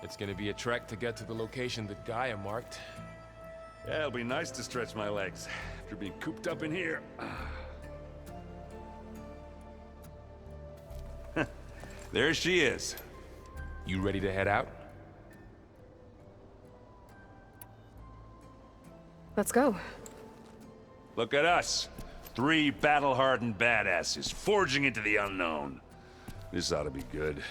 It's gonna be a trek to get to the location that Gaia marked. Yeah, it'll be nice to stretch my legs after being cooped up in here. There she is. You ready to head out? Let's go. Look at us. 3 battle-hardened badasses forging into the unknown. This ought to be good.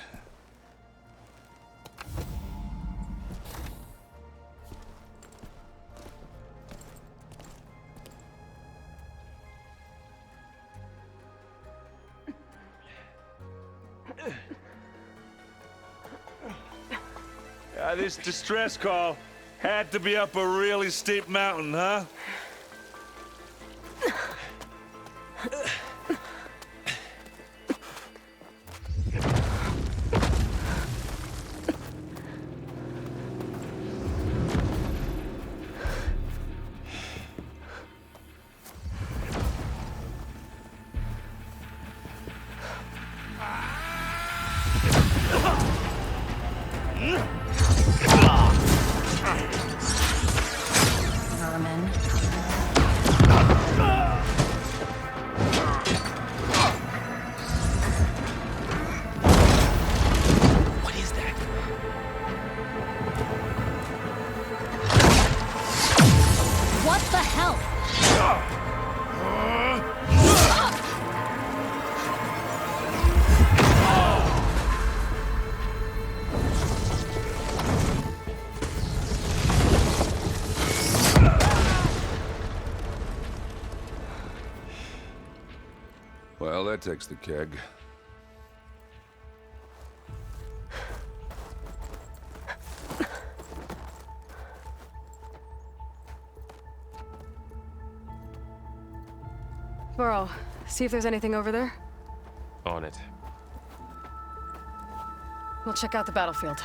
This distress call had to be up a really steep mountain, huh? Vermin. What is that? What the hell? Well, that takes the keg. Burl, see if there's anything over there. On it. We'll check out the battlefield.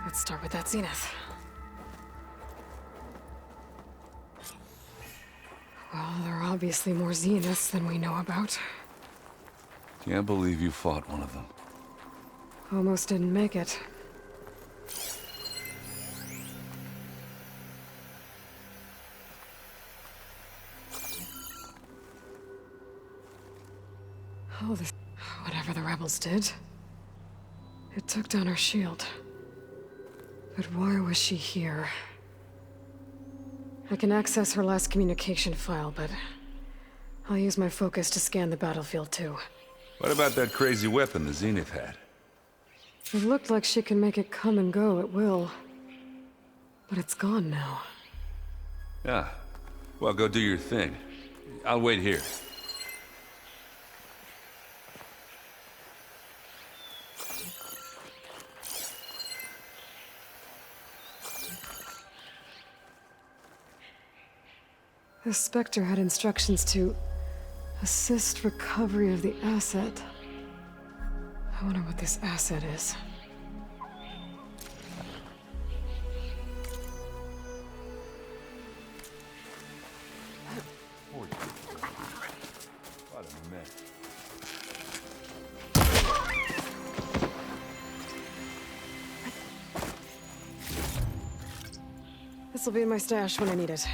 Let's start with that Zenith. Well, there are obviously more Zeniths than we know about. Can't believe you fought one of them. Almost didn't make it. Oh, this... Whatever the rebels did, it took down her shield. But why was she here? I can access her last communication file, but I'll use my focus to scan the battlefield too. What about that crazy weapon the Zenith had? It looked like she can make it come and go at will. But it's gone now. Yeah. Well, go do your thing. I'll wait here. The Spectre had instructions to assist recovery of the asset. I wonder what this asset is. What a mess. This'll be in my stash when I need it.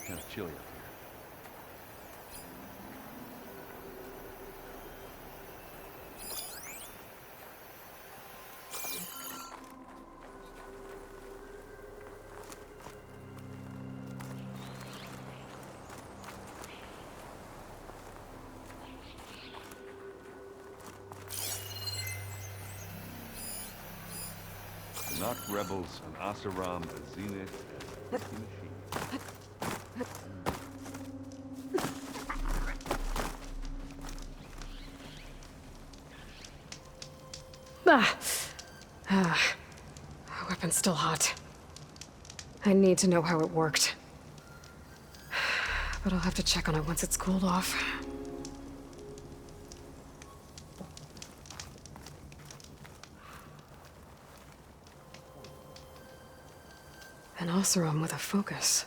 Kind of chilly up here. The Noct rebels on Asaram, the Zenith, and the machine. Weapon's still hot. I need to know how it worked. But I'll have to check on it once it's cooled off. An Oseram with a focus.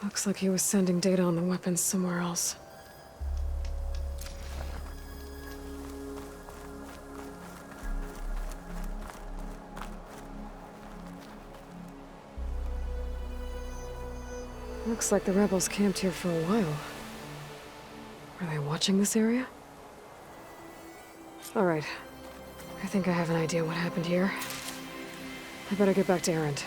Looks like he was sending data on the weapons somewhere else. Looks like the rebels camped here for a while. Are they watching this area? All right. I think I have an idea what happened here. I better get back to Erend.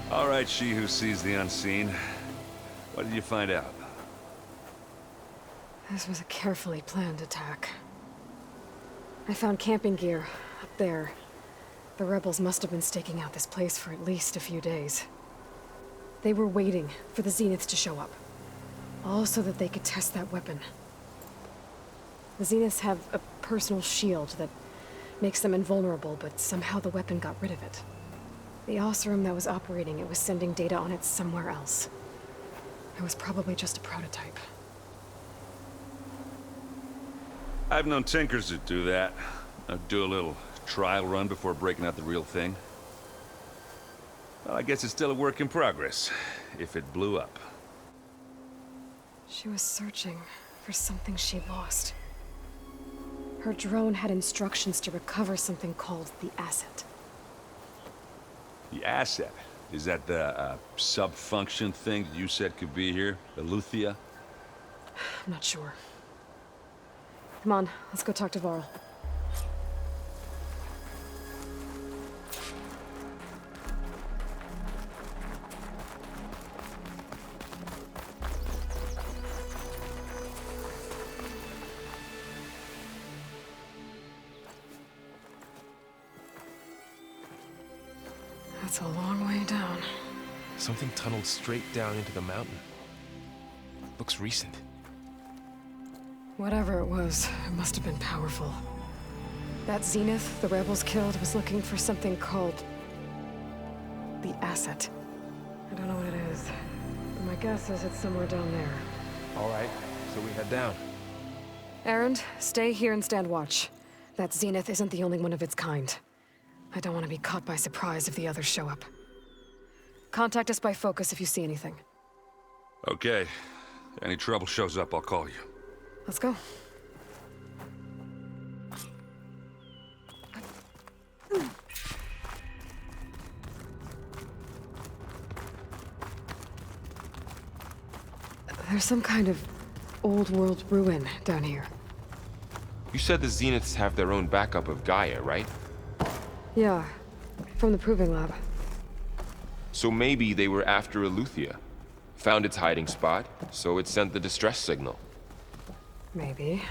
All right, she who sees the unseen. What did you find out? This was a carefully planned attack. I found camping gear up there. The rebels must have been staking out this place for at least a few days. They were waiting for the Zeniths to show up, all so that they could test that weapon. The Zeniths have a personal shield that makes them invulnerable, but somehow the weapon got rid of it. The Oseram that was operating it was sending data on it somewhere else. It was probably just a prototype. I've known tinkers that do that. I'd do a little trial run before breaking out the real thing. Well, I guess it's still a work in progress, if it blew up. She was searching for something she lost. Her drone had instructions to recover something called the Asset. The Asset? Is that the sub-function thing that you said could be here? Eleuthia? I'm not sure. Come on, let's go talk to Varl. That's a long way down. Something tunneled straight down into the mountain. Looks recent. Whatever it was, it must have been powerful. That Zenith the rebels killed was looking for something called the Asset. I don't know what it is, but my guess is it's somewhere down there. All right, so we head down. Erend, stay here and stand watch. That Zenith isn't the only one of its kind. I don't want to be caught by surprise if the others show up. Contact us by focus if you see anything. Okay. Any trouble shows up, I'll call you. Let's go. There's some kind of old world ruin down here. You said the Zeniths have their own backup of Gaia, right? Yeah, from the Proving Lab. So maybe they were after Eleuthia. Found its hiding spot, so it sent the distress signal. Maybe.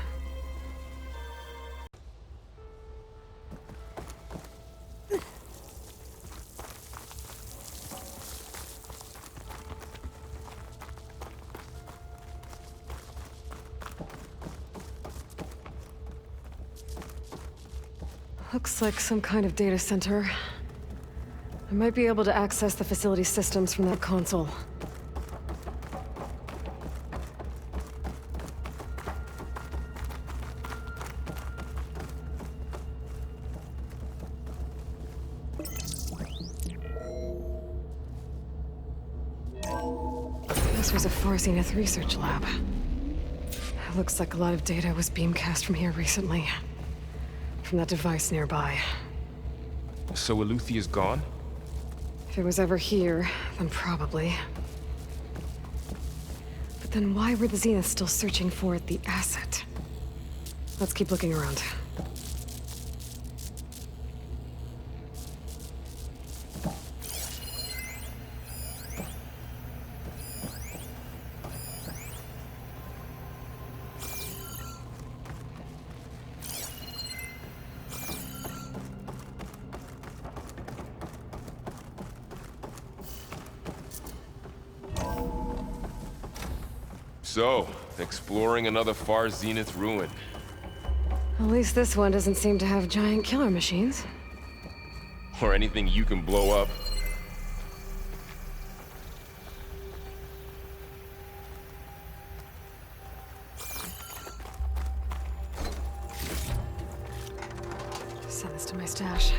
Looks like some kind of data center. I might be able to access the facility systems from that console. This was a Far Zenith research lab. It looks like a lot of data was beamcast from here recently. From that device nearby. So Eleuthia's gone? If it was ever here, then probably. But then why were the Zeniths still searching for the Asset? Let's keep looking around. So, exploring another Far Zenith ruin. At least this one doesn't seem to have giant killer machines. Or anything you can blow up. Send this to my stash.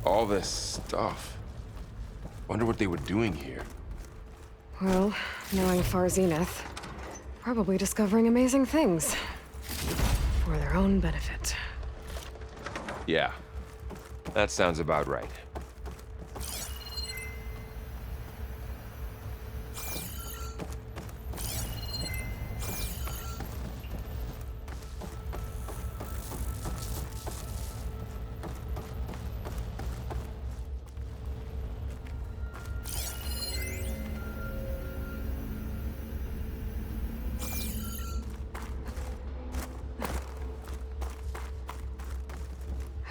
All this stuff. Wonder what they were doing here. Well, knowing Far Zenith, probably discovering amazing things. For their own benefit. Yeah, that sounds about right.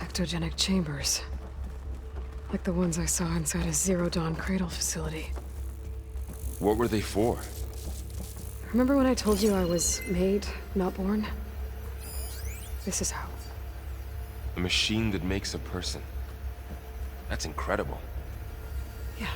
Ectogenic chambers. Like the ones I saw inside a Zero Dawn cradle facility. What were they for? Remember when I told you I was made, not born? This is how. A machine that makes a person. That's incredible. Yeah.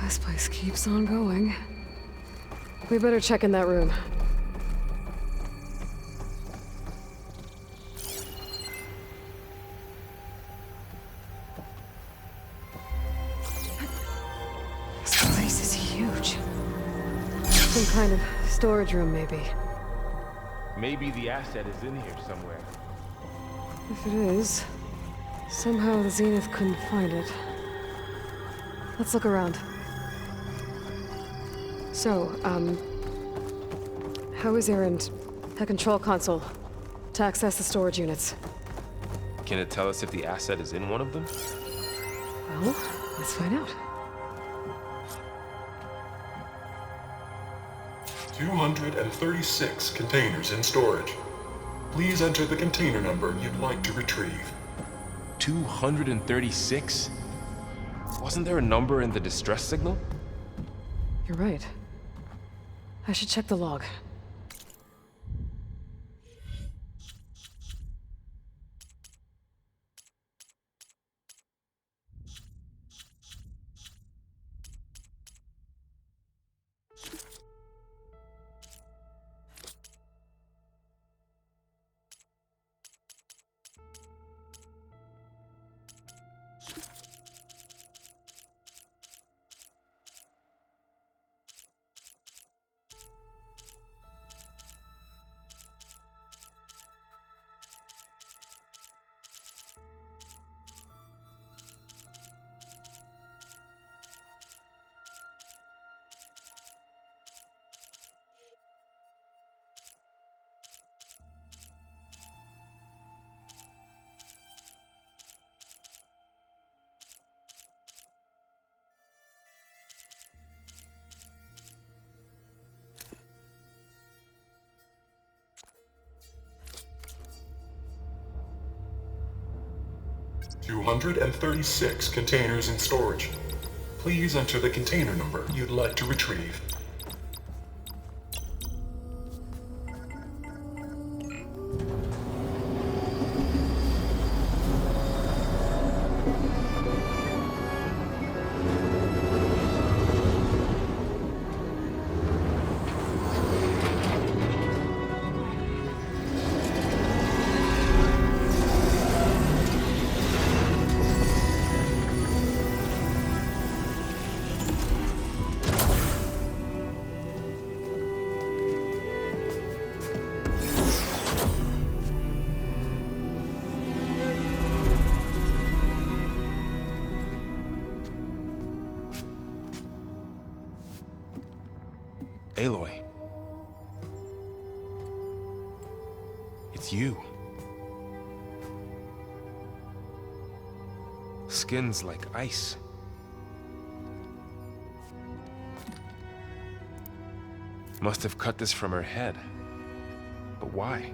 This place keeps on going. We better check in that room. This place is huge. Some kind of storage room, maybe. Maybe the asset is in here somewhere. If it is, somehow the Zenith couldn't find it. Let's look around. So, how is Erend? The control console. To access the storage units. Can it tell us if the asset is in one of them? Well, let's find out. 236 containers in storage. Please enter the container number you'd like to retrieve. 236? Wasn't there a number in the distress signal? You're right. I should check the log. $236 containers in storage. Please enter the container number you'd like to retrieve. Aloy. It's you. Skin's like ice. Must have cut this from her head. But why?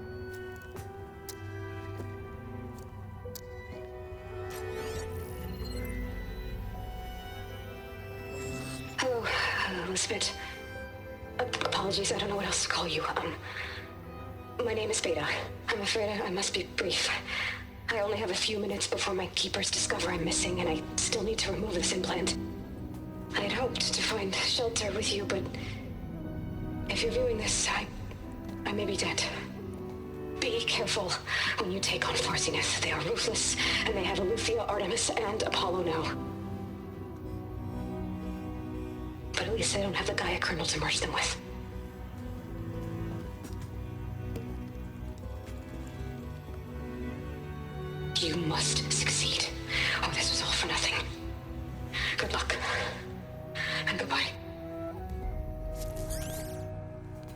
Hello, Elizabeth. Apologies, I don't know what else to call you. My name is Beta. I'm afraid I must be brief. I only have a few minutes before my keepers discover I'm missing, and I still need to remove this implant. I had hoped to find shelter with you, but if you're viewing this, I may be dead. Be careful when you take on Far Zenith. They are ruthless, and they have Eleuthia, Artemis, and Apollo now. But at least they don't have the Gaia kernel to merge them with. You must succeed, or this was all for nothing. Good luck. And goodbye.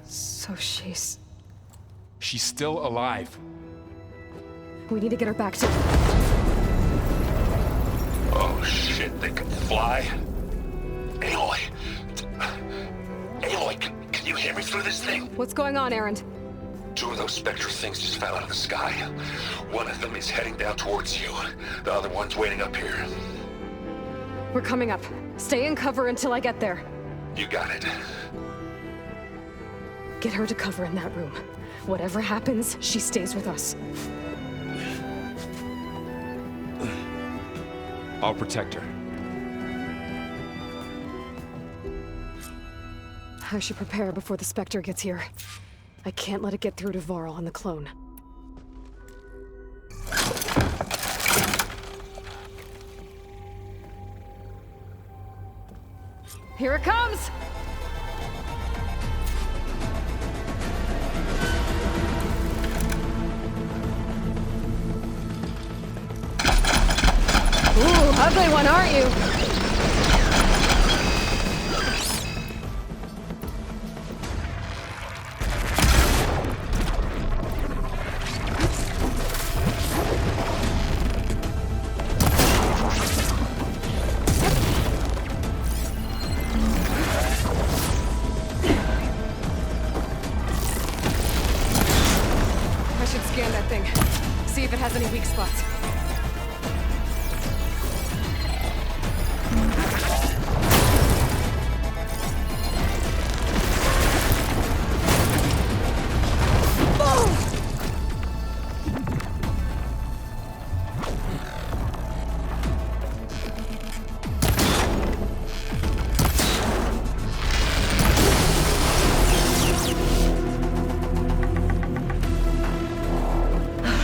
So she's still alive. We need to get her back to... Oh shit, they can fly? Aloy! Aloy, can you hear me through this thing? What's going on, Erend? 2 of those Spectre things just fell out of the sky. One of them is heading down towards you. The other one's waiting up here. We're coming up. Stay in cover until I get there. You got it. Get her to cover in that room. Whatever happens, she stays with us. I'll protect her. I should prepare before the Spectre gets here. I can't let it get through to Varl and the clone. Here it comes! Ooh, ugly one, aren't you? I should scan that thing. See if it has any weak spots.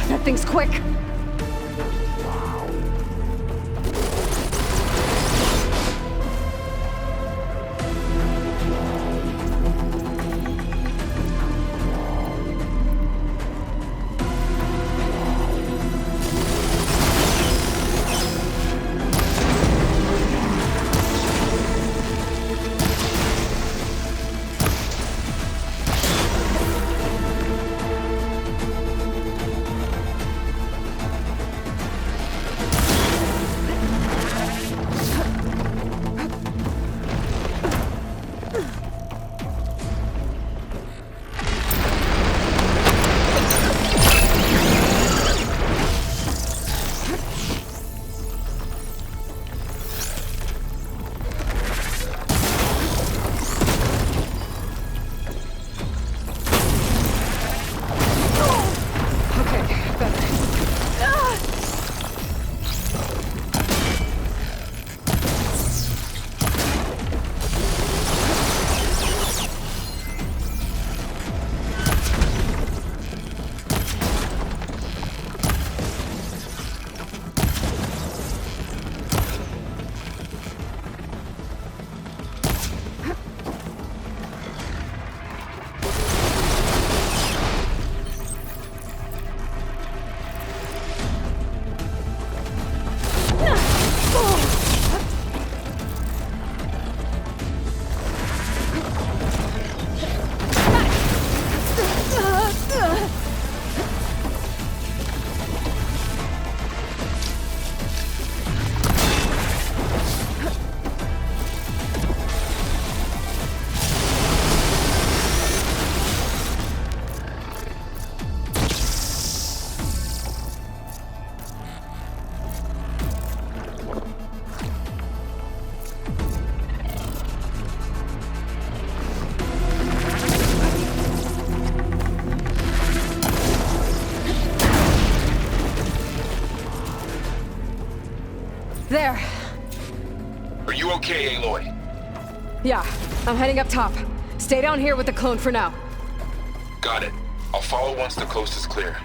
That thing's quick. There. Are you okay, Aloy? Yeah, I'm heading up top. Stay down here with the clone for now. Got it. I'll follow once the coast is clear.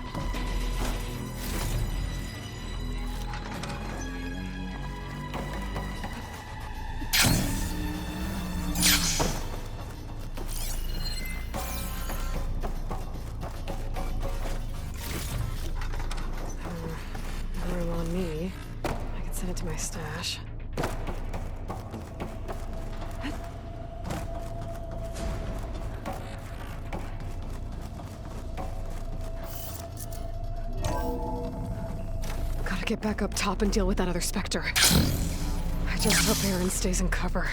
Room on me. I can send it to my stash. Gotta get back up top and deal with that other Spectre. I just hope Aaron stays in cover.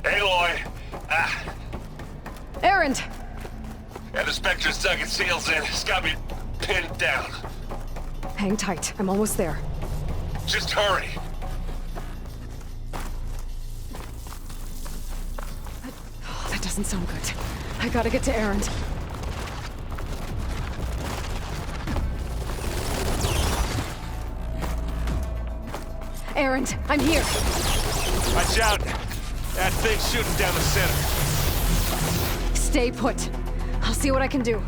Aloy! Aaron! And the Spectre's dug its seals in. It's got me pinned down. Hang tight. I'm almost there. Just hurry. Oh, that doesn't sound good. I gotta get to Aaron. Aaron, I'm here. Watch out! That thing's shooting down the center. Stay put. I'll see what I can do.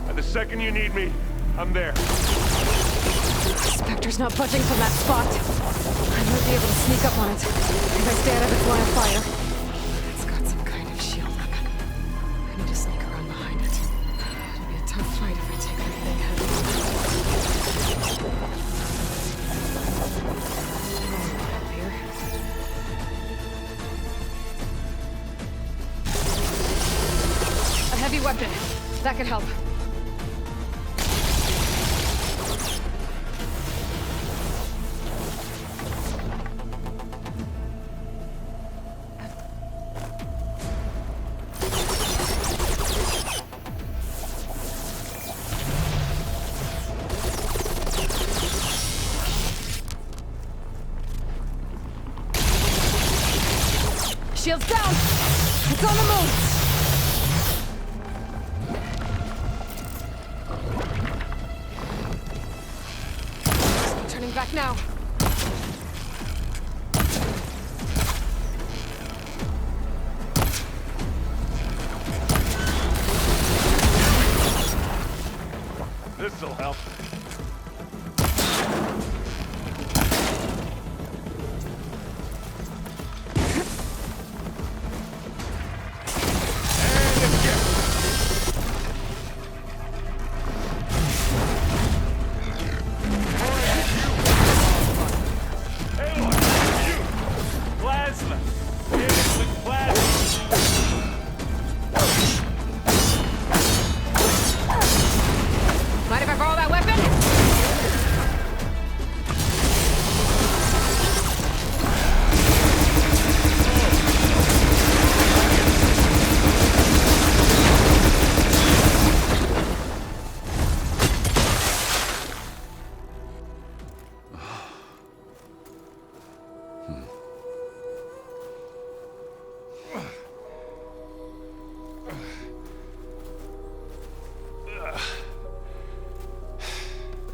And the second you need me, I'm there. Spectre's not budging from that spot. I might be able to sneak up on it if I stay out of its line of fire. It's got some kind of shield weapon. I need to sneak around behind it. It'll be a tough fight if I take anything heavy. Here. A heavy weapon. That could help. Shield's down! It's on the move! Turning back now. This'll help. Mind if I borrow that weapon?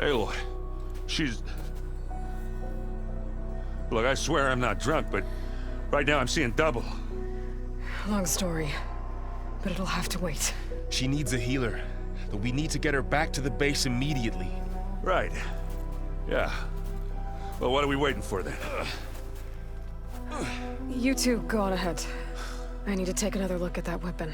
Aloy, she's... Look, I swear I'm not drunk, but right now I'm seeing double. Long story, but it'll have to wait. She needs a healer, but we need to get her back to the base immediately. Right. Yeah. Well, what are we waiting for then? You two go on ahead. I need to take another look at that weapon.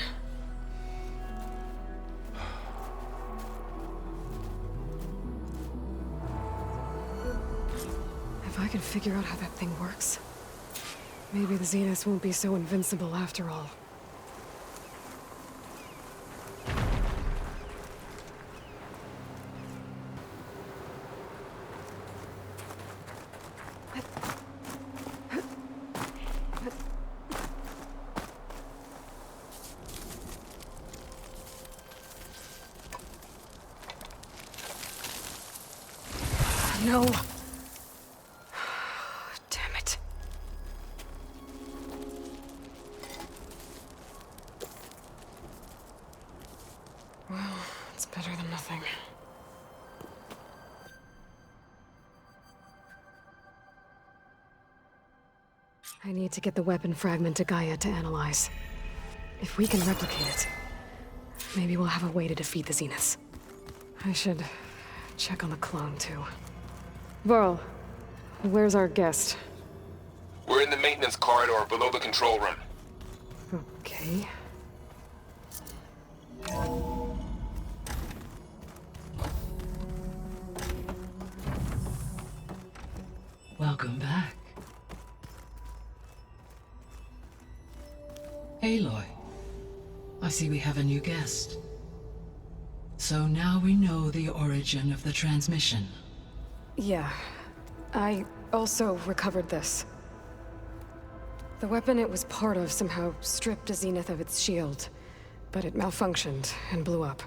If I can figure out how that thing works, maybe the Zeniths won't be so invincible after all. No. Damn it. Well, it's better than nothing. I need to get the weapon fragment to Gaia to analyze. If we can replicate it, maybe we'll have a way to defeat the Zeniths. I should check on the clone, too. Varl, where's our guest? We're in the maintenance corridor below the control room. Okay. Welcome back. Aloy, I see we have a new guest. So now we know the origin of the transmission. Yeah. I also recovered this. The weapon it was part of somehow stripped a Zenith of its shield, but it malfunctioned and blew up.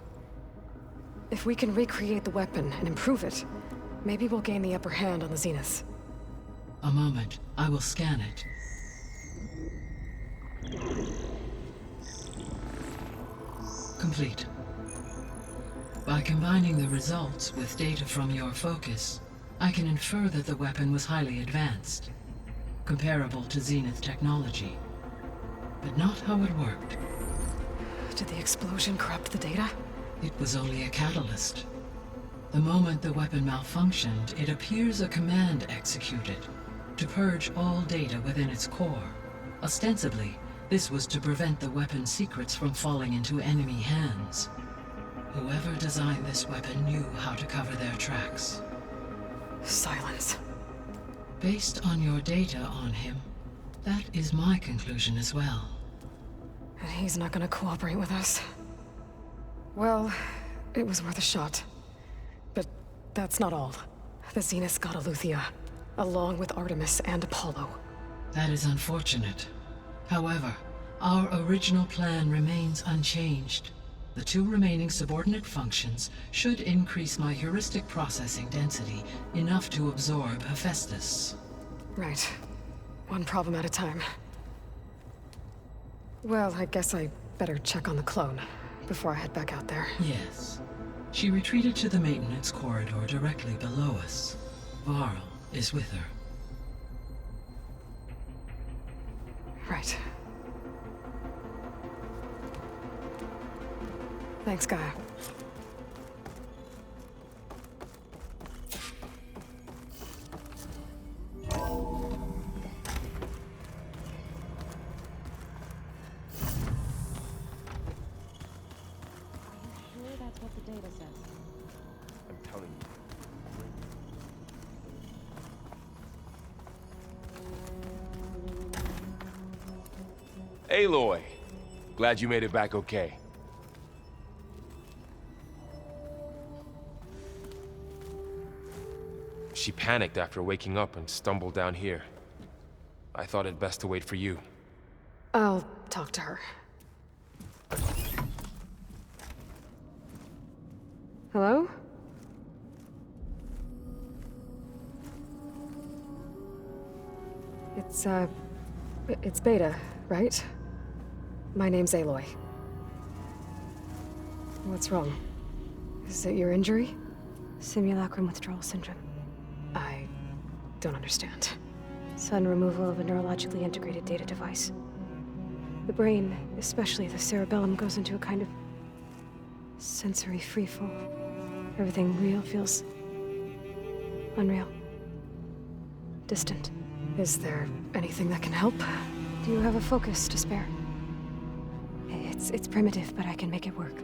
If we can recreate the weapon and improve it, maybe we'll gain the upper hand on the Zeniths. A moment, I will scan it. Complete. By combining the results with data from your focus, I can infer that the weapon was highly advanced, comparable to Zenith technology, but not how it worked. Did the explosion corrupt the data? It was only a catalyst. The moment the weapon malfunctioned, it appears a command executed to purge all data within its core. Ostensibly, this was to prevent the weapon's secrets from falling into enemy hands. Whoever designed this weapon knew how to cover their tracks. Silence. Based on your data on him, that is my conclusion as well. And he's not gonna cooperate with us. Well, it was worth a shot. But that's not all. The Zeniths got Eleuthia, along with Artemis and Apollo. That is unfortunate. However, our original plan remains unchanged. The 2 remaining subordinate functions should increase my heuristic processing density enough to absorb Hephaestus. Right. One problem at a time. Well, I guess I better check on the clone before I head back out there. Yes. She retreated to the maintenance corridor directly below us. Varl is with her. Right. Thanks, Gaia. That's what the data says. I'm telling you. Aloy! Glad you made it back okay. She panicked after waking up and stumbled down here. I thought it best to wait for you. I'll talk to her. Hello? It's Beta, right? My name's Aloy. What's wrong? Is it your injury? Simulacrum withdrawal syndrome. I don't understand. Sudden removal of a neurologically integrated data device. The brain, especially the cerebellum, goes into a kind of sensory freefall. Everything real feels unreal. Distant. Is there anything that can help? Do you have a focus to spare? It's primitive, but I can make it work.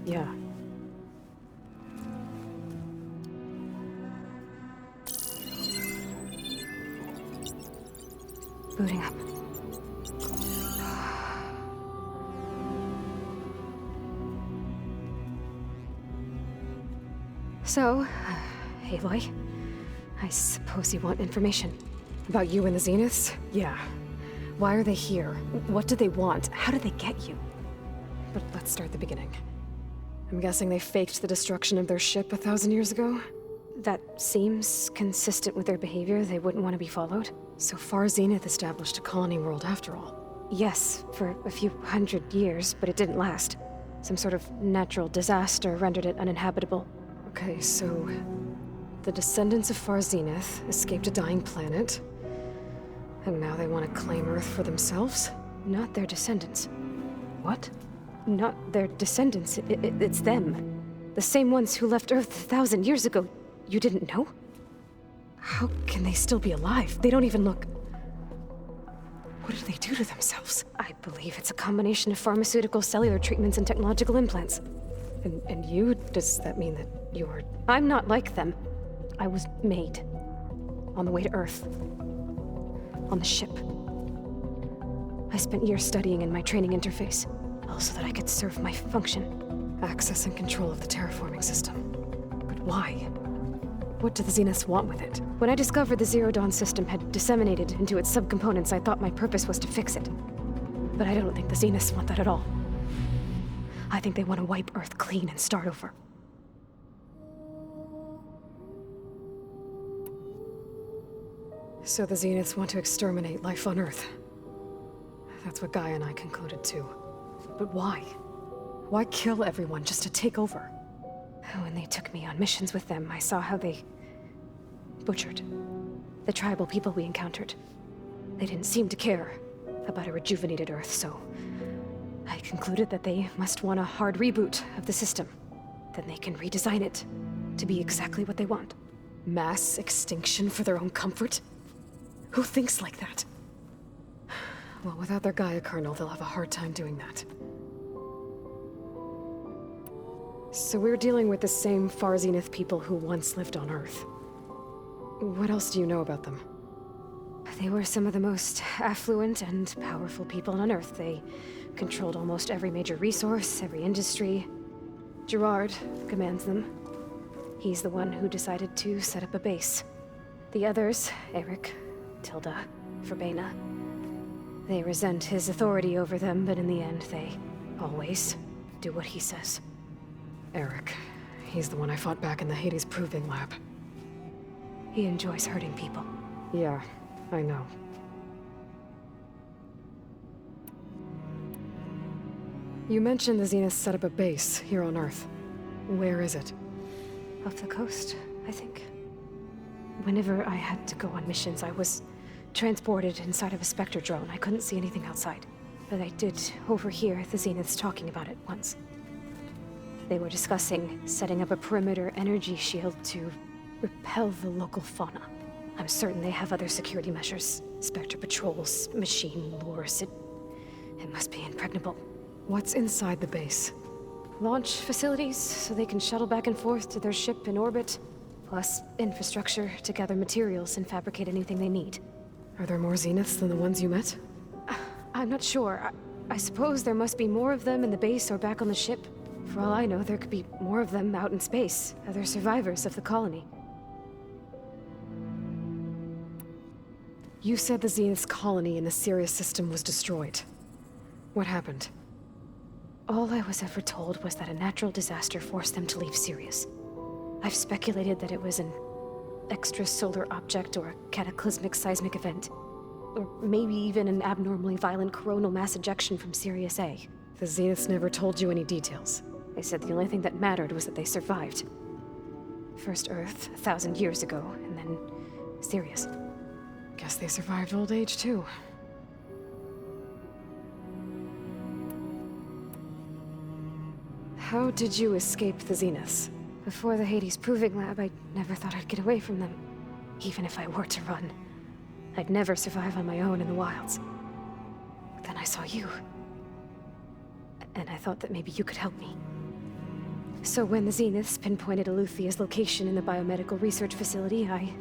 Yeah. Booting up. So, Aloy, I suppose you want information. About you and the Zeniths? Yeah. Why are they here? What do they want? How did they get you? But let's start the beginning. I'm guessing they faked the destruction of their ship 1,000 years ago? That seems consistent with their behavior. They wouldn't want to be followed. So far, Zenith established a colony world after all. Yes, for a few hundred years, but it didn't last. Some sort of natural disaster rendered it uninhabitable. Okay, so the descendants of Far Zenith escaped a dying planet, and now they want to claim Earth for themselves? Not their descendants. What? Not their descendants. It's them. The same ones who left Earth 1,000 years ago. You didn't know? How can they still be alive? They don't even look... What did they do to themselves? I believe it's a combination of pharmaceutical, cellular treatments, and technological implants. And you? Does that mean that you're... I'm not like them. I was made. On the way to Earth. On the ship. I spent years studying in my training interface, all so that I could serve my function. Access and control of the terraforming system. But why? What do the Zeniths want with it? When I discovered the Zero Dawn system had disseminated into its subcomponents, I thought my purpose was to fix it. But I don't think the Zeniths want that at all. I think they want to wipe Earth clean and start over. So the Zeniths want to exterminate life on Earth. That's what Gaia and I concluded too. But why? Why kill everyone just to take over? When they took me on missions with them, I saw how they butchered the tribal people we encountered. They didn't seem to care about a rejuvenated Earth, so I concluded that they must want a hard reboot of the system. Then they can redesign it to be exactly what they want. Mass extinction for their own comfort? Who thinks like that? Well, without their Gaia kernel, they'll have a hard time doing that. So we're dealing with the same Far Zenith people who once lived on Earth. What else do you know about them? They were some of the most affluent and powerful people on Earth. They controlled almost every major resource, every industry. Gerard commands them. He's the one who decided to set up a base. The others, Eric, Tilda, Verbena, they resent his authority over them, but in the end, they always do what he says. Eric. He's the one I fought back in the Hades Proving Lab. He enjoys hurting people. Yeah, I know. You mentioned the Zeniths set up a base here on Earth. Where is it? Off the coast, I think. Whenever I had to go on missions, I was transported inside of a Spectre drone. I couldn't see anything outside. But I did overhear the Zeniths talking about it once. They were discussing setting up a perimeter energy shield to repel the local fauna. I'm certain they have other security measures. Spectre patrols, machine lures. It must be impregnable. What's inside the base? Launch facilities, so they can shuttle back and forth to their ship in orbit. Plus infrastructure to gather materials and fabricate anything they need. Are there more Zeniths than the ones you met? I'm not sure. I suppose there must be more of them in the base or back on the ship. For all I know, there could be more of them out in space, other survivors of the colony. You said the Zenith's colony in the Sirius system was destroyed. What happened? All I was ever told was that a natural disaster forced them to leave Sirius. I've speculated that it was an extrasolar object or a cataclysmic seismic event. Or maybe even an abnormally violent coronal mass ejection from Sirius A. The Zeniths never told you any details. They said the only thing that mattered was that they survived. First Earth, 1,000 years ago, and then Sirius. Guess they survived old age, too. How did you escape the Zeniths? Before the Hades Proving Lab, I never thought I'd get away from them. Even if I were to run. I'd never survive on my own in the wilds. But then I saw you. And I thought that maybe you could help me. So when the Zeniths pinpointed Eluthia's location in the biomedical research facility, I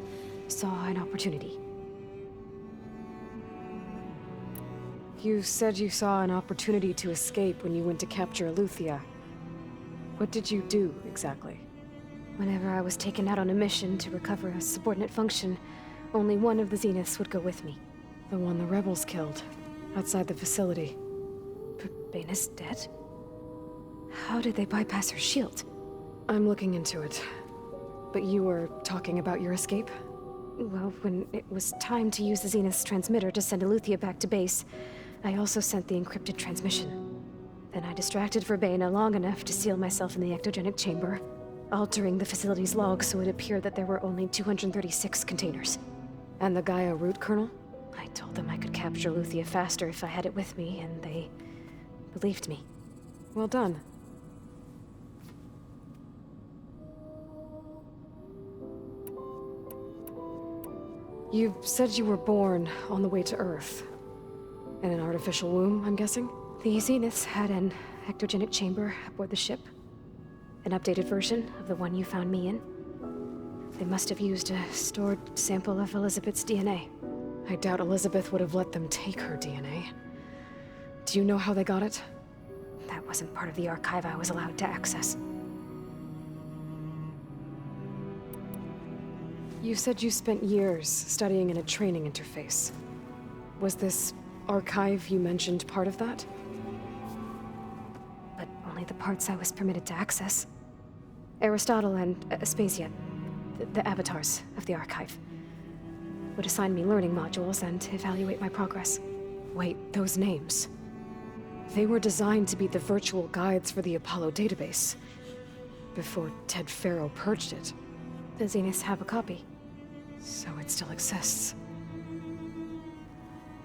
saw an opportunity. You said you saw an opportunity to escape when you went to capture Eleuthia. What did you do, exactly? Whenever I was taken out on a mission to recover a subordinate function, only one of the Zeniths would go with me. The one the rebels killed, outside the facility. Bane is dead? How did they bypass her shield? I'm looking into it. But you were talking about your escape? Well, when it was time to use the Zenith's transmitter to send Eleuthia back to base, I also sent the encrypted transmission. Then I distracted Verbena long enough to seal myself in the ectogenic chamber, altering the facility's log so it appeared that there were only 236 containers. And the Gaia root kernel? I told them I could capture Eleuthia faster if I had it with me, and they believed me. Well done. You said you were born on the way to Earth. In an artificial womb, I'm guessing? The Zeniths had an ectogenic chamber aboard the ship. An updated version of the one you found me in. They must have used a stored sample of Elizabeth's DNA. I doubt Elizabeth would have let them take her DNA. Do you know how they got it? That wasn't part of the archive I was allowed to access. You said you spent years studying in a training interface. Was this archive you mentioned part of that? But only the parts I was permitted to access. Aristotle and Aspasia, the avatars of the archive, would assign me learning modules and evaluate my progress. Wait, those names. They were designed to be the virtual guides for the Apollo database, before Ted Faro purged it. The Zeniths have a copy. So it still exists.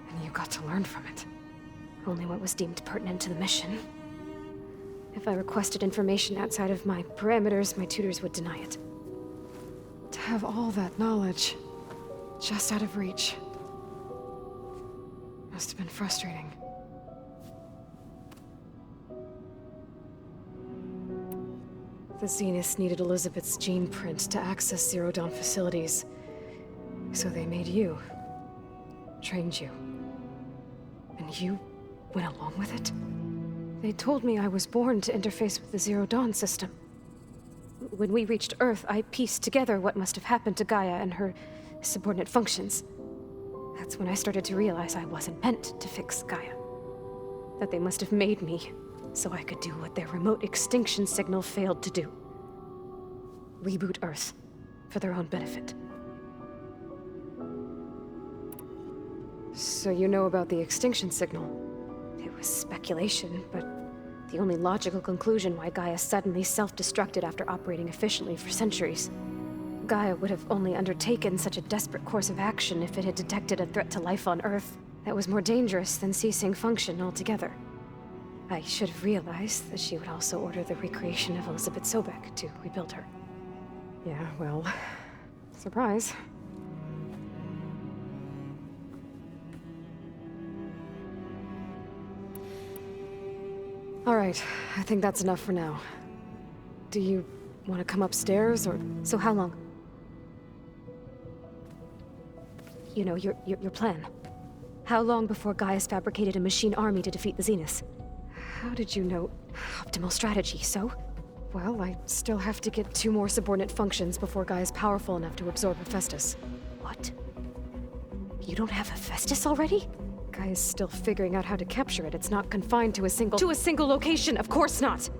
And you got to learn from it. Only what was deemed pertinent to the mission. If I requested information outside of my parameters, my tutors would deny it. To have all that knowledge, just out of reach, must have been frustrating. The Zeniths needed Elizabeth's gene print to access Zero Dawn facilities. So they made you. Trained you. And you went along with it? They told me I was born to interface with the Zero Dawn system. When we reached Earth, I pieced together what must have happened to Gaia and her subordinate functions. That's when I started to realize I wasn't meant to fix Gaia. That they must have made me so I could do what their remote extinction signal failed to do. Reboot Earth, for their own benefit. So you know about the extinction signal? It was speculation, but the only logical conclusion why Gaia suddenly self-destructed after operating efficiently for centuries. Gaia would have only undertaken such a desperate course of action if it had detected a threat to life on Earth that was more dangerous than ceasing function altogether. I should have realized that she would also order the recreation of Elizabeth Sobek to rebuild her. Yeah, well, surprise. All right, I think that's enough for now. Do you want to come upstairs, or...? So how long? You know, your plan. How long before Gaia's fabricated a machine army to defeat the Zeniths? How did you know? Optimal strategy, so? Well, I still have to get 2 more subordinate functions before Gaia's powerful enough to absorb Hephaestus. What? You don't have Hephaestus already? Gaia's still figuring out how to capture it. It's not confined to a single... To a single location! Of course not!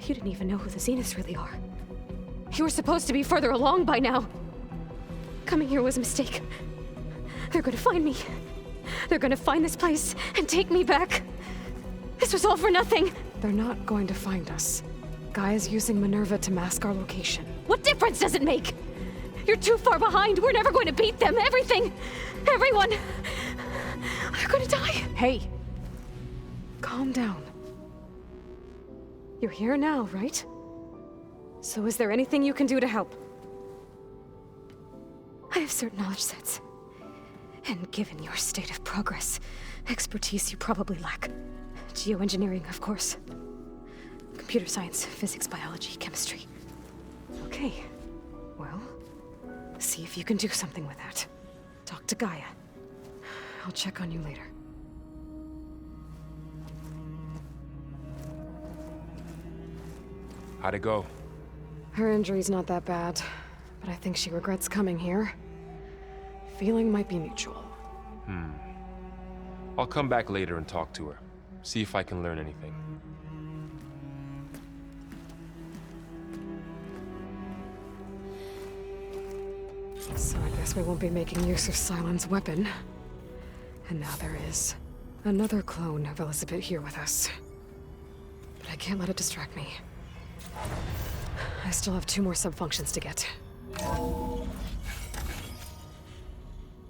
You didn't even know who the Zeniths really are. You were supposed to be further along by now. Coming here was a mistake. They're gonna find me. They're gonna find this place and take me back. This was all for nothing. They're not going to find us. Gaia's using Minerva to mask our location. What difference does it make? You're too far behind. We're never going to beat them. Everything, everyone, are gonna die. Hey, calm down. You're here now, right? So is there anything you can do to help? I have certain knowledge sets. And given your state of progress, expertise you probably lack. Geoengineering, of course. Computer science, physics, biology, chemistry. Okay. Well, see if you can do something with that. Talk to Gaia. I'll check on you later. How'd it go? Her injury's not that bad, but I think she regrets coming here. Feeling might be mutual. I'll come back later and talk to her. See if I can learn anything. So I guess we won't be making use of Sylens' weapon. And now there is another clone of Elizabeth here with us. But I can't let it distract me. I still have 2 more subfunctions to get.